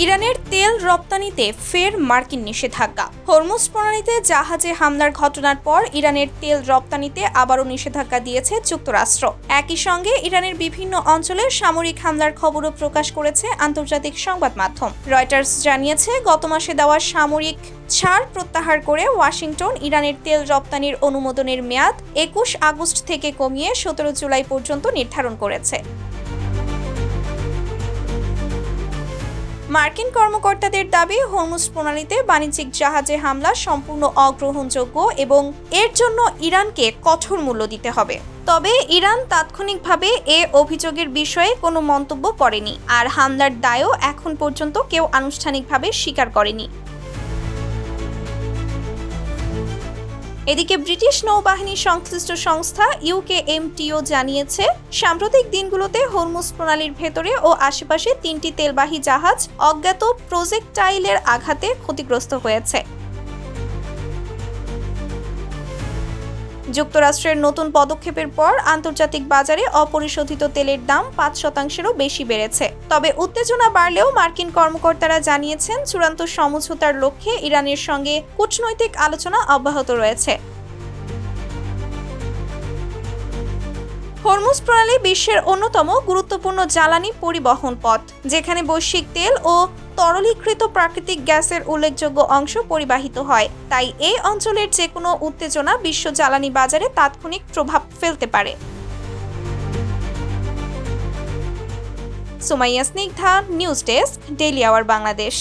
ইরানের তেল রপ্তানিতে ফের মার্কিন নিষেধাজ্ঞা। হরমুজ প্রণালীতে জাহাজে হামলার ঘটনার পর ইরানের তেল রপ্তানিতে আবারও নিষেধাজ্ঞা দিয়েছে যুক্তরাষ্ট্র। একই সঙ্গে ইরানের বিভিন্ন অঞ্চলে সামরিক হামলার খবরও প্রকাশ করেছে আন্তর্জাতিক সংবাদ মাধ্যম। রয়টার্স জানিয়েছে, গত মাসে দেওয়া সামরিক ছাড় প্রত্যাহার করে ওয়াশিংটন ইরানের তেল রপ্তানির অনুমোদনের মেয়াদ ২১ আগস্ট থেকে কমিয়ে ১৭ জুলাই পর্যন্ত নির্ধারণ করেছে। মার্কিন কর্মকর্তাদের দাবি, হরমুজ প্রণালীতে বাণিজ্যিক জাহাজে হামলা সম্পূর্ণ অগ্রহণযোগ্য এবং এর জন্য ইরানকে কঠোর মূল্য দিতে হবে। তবে ইরান তাৎক্ষণিকভাবে এ অভিযোগের বিষয়ে কোনো মন্তব্য করেনি, আর হামলার দায়ও এখন পর্যন্ত কেউ আনুষ্ঠানিকভাবে স্বীকার করেনি। এদিকে ব্রিটিশ নৌবাহিনী সংশ্লিষ্ট সংস্থা ইউকেএমটিও জানিয়েছে, সাম্প্রতিক দিনগুলোতে হরমুজ প্রণালীর ভেতরে ও আশেপাশে ৩টি তেলবাহী জাহাজ অজ্ঞাত প্রজেক্টাইলের আঘাতে ক্ষতিগ্রস্ত হয়েছে। যুক্তরাষ্ট্রের নতুন পদক্ষেপের পর আন্তর্জাতিক বাজারে অপরিশোধিত তেলের দাম ৫%-এরও বেশি বেড়েছে। তবে উত্তেজনা বাড়লেও মার্কিন কর্মকর্তারা জানিয়েছেন, চূড়ান্ত সমঝোতার লক্ষ্যে ইরানের সঙ্গে কূটনৈতিক আলোচনা অব্যাহত রয়েছে। হরমুজ প্রণালী বিশ্বের অন্যতম গুরুত্বপূর্ণ জ্বালানি পরিবহন পথ, যেখানে বৈশ্বিক তেল ও তরলীকৃত প্রাকৃতিক গ্যাসের উল্লেখযোগ্য অংশ পরিবাহিত হয়। তাই এই অঞ্চলের যে কোনো উত্তেজনা বিশ্ব জ্বালানি বাজারে তাৎক্ষণিক প্রভাব ফেলতে পারে। Sumaiya Snigdha, news desk, daily our Bangladesh.